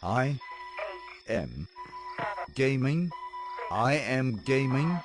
I am gaming. I am gaming.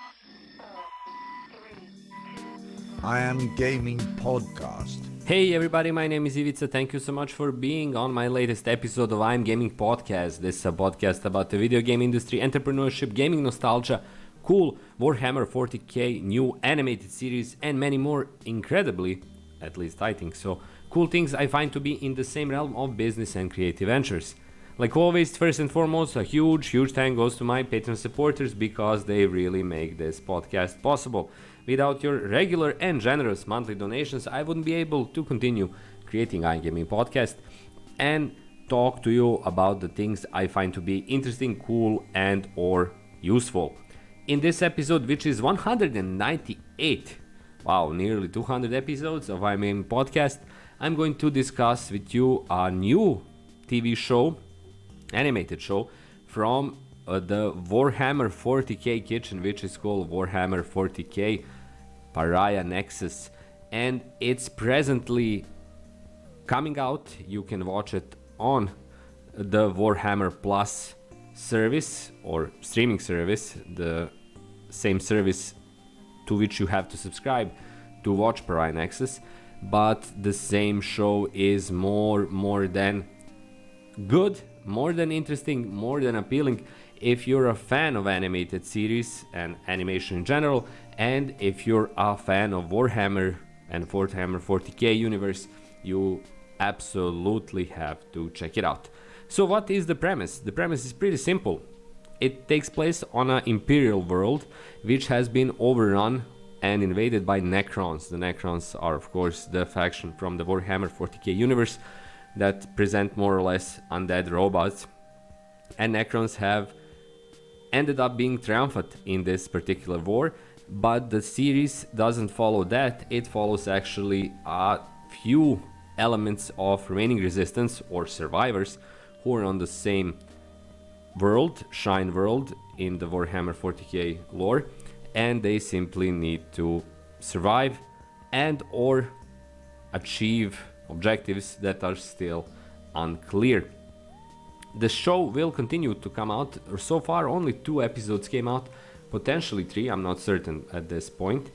I am gaming podcast. Hey everybody, my name is Ivica. Thank you so much for being on my latest episode of I'm Gaming Podcast. This is a podcast about the video game industry, entrepreneurship, gaming nostalgia, cool Warhammer 40k, new animated series, and many more incredibly, at least I think so, cool things I find to be in the same realm of business and creative ventures. Like always, first and foremost, a huge thank goes to my Patreon supporters because they really make this podcast possible. Without your regular and generous monthly donations, I wouldn't be able to continue creating iGaming Podcast and talk to you about the things I find to be interesting, cool, and or useful. In this episode, which is 198, wow, nearly 200 episodes of iGaming Podcast, I'm going to discuss with you a new TV show, animated show from the Warhammer 40k kitchen, which is called Warhammer 40k Pariah Nexus, and it's presently coming out. You can watch it on the Warhammer Plus service or streaming service, the same service to which you have to subscribe to watch Pariah Nexus, but the same show is more than good, more than interesting, more than appealing if you're a fan of animated series and animation in general, and if you're a fan of Warhammer and Warhammer 40k universe, you absolutely have to check it out. So what is the premise? The premise is pretty simple. It takes place on an imperial world which has been overrun and invaded by Necrons. The Necrons are of course the faction from the Warhammer 40k universe that present more or less undead robots, and Necrons have ended up being triumphant in this particular war, but the series doesn't follow that. It follows actually a few elements of remaining resistance or survivors who are on the same world, Shine world, in the Warhammer 40k lore, and they simply need to survive and or achieve objectives that are still unclear. The show will continue to come out. So far only 2 episodes came out, potentially 3, I'm not certain at this point,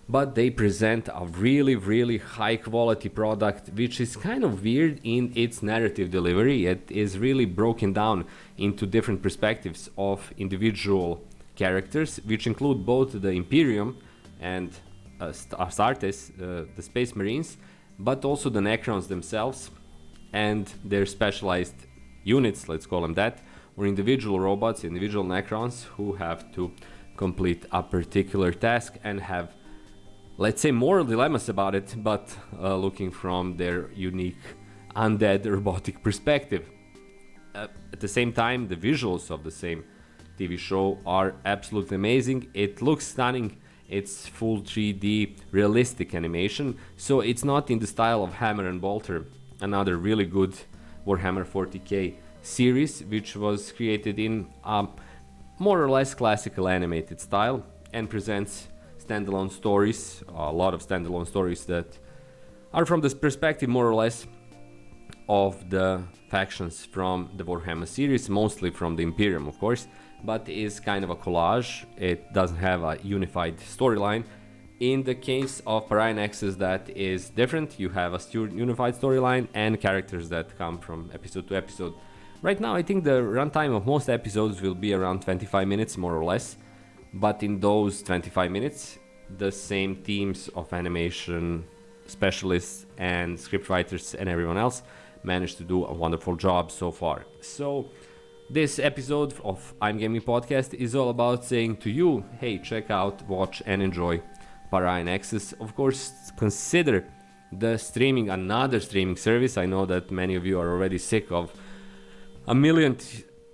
but they present a really high quality product which is kind of weird in its narrative delivery. It is really broken down into different perspectives of individual characters, which include both the Imperium and Astartes, the Space Marines, but also the Necrons themselves and their specialized units, let's call them that, or individual robots, individual Necrons who have to complete a particular task and have, let's say, moral dilemmas about it, but looking from their unique undead robotic perspective. At the same time, the visuals of the same TV show are absolutely amazing. It looks stunning. It's full 3D realistic animation, so it's not in the style of Hammer and Bolter, another really good Warhammer 40k series which was created in a more or less classical animated style and presents standalone stories, a lot of standalone stories that are from the perspective more or less of the factions from the Warhammer series, mostly from the Imperium of course, but is kind of a collage. It doesn't have a unified storyline. In the case of Pariah Nexus, that is different. You have a unified storyline and characters that come from episode to episode. Right now I think the runtime of most episodes will be around 25 minutes more or less, but in those 25 minutes the same teams of animation specialists and scriptwriters and everyone else managed to do a wonderful job so far. So this episode of I'm Gaming Podcast is all about saying to you, hey, check out, watch and enjoy Pariah Nexus. Of course, consider another streaming service. I know that many of you are already sick of a million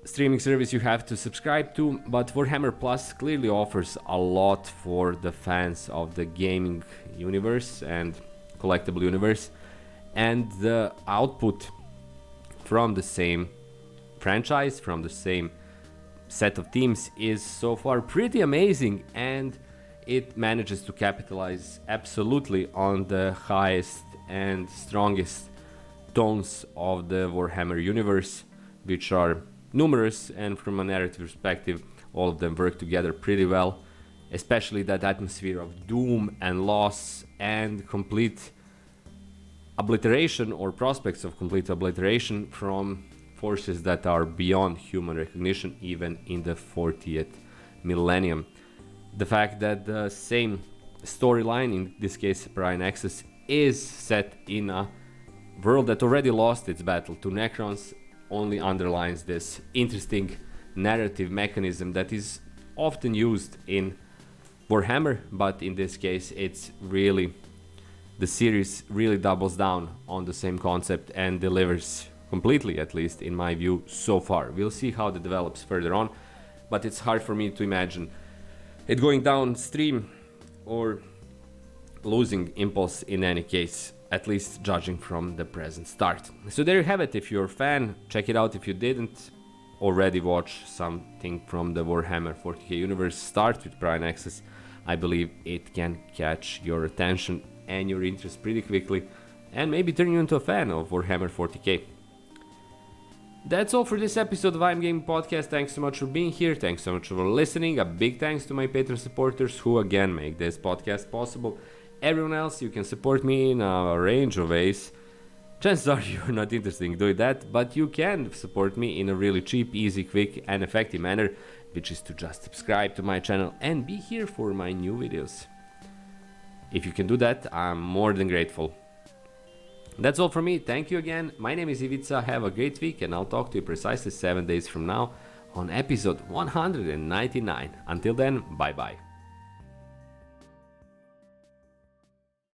streaming service you have to subscribe to, but Warhammer Plus clearly offers a lot for the fans of the gaming universe and collectible universe, and the output from the same franchise, from the same set of teams, is so far pretty amazing, and it manages to capitalize absolutely on the highest and strongest tones of the Warhammer universe which are numerous, and from a narrative perspective, all of them work together pretty well, especially that atmosphere of doom and loss and complete obliteration or prospects of complete obliteration from forces that are beyond human recognition, even in the 40th millennium. The fact that the same storyline, in this case Pariah Nexus, is set in a world that already lost its battle to Necrons only underlines this interesting narrative mechanism that is often used in Warhammer, but in this case it's really, the series really doubles down on the same concept and delivers completely, at least in my view so far. We'll see how it develops further on, but it's hard for me to imagine it going downstream or losing impulse in any case, at least judging from the present start. So there you have it. If you're a fan, check it out. If you didn't already watch something from the Warhammer 40k universe, start with Pariah Nexus. I believe it can catch your attention and your interest pretty quickly and maybe turn you into a fan of Warhammer 40k. That's all for this episode of I'm Gaming Podcast. Thanks so much for being here. Thanks so much for listening. A big thanks to my Patreon supporters who again make this podcast possible. Everyone else, you can support me in a range of ways. Chances are you're not interested in doing that, but you can support me in a really cheap, easy, quick and effective manner, which is to just subscribe to my channel and be here for my new videos. If you can do that, I'm more than grateful. That's all from me. Thank you again. My name is Ivica. Have a great week and I'll talk to you precisely 7 days from now on episode 199. Until then, bye bye.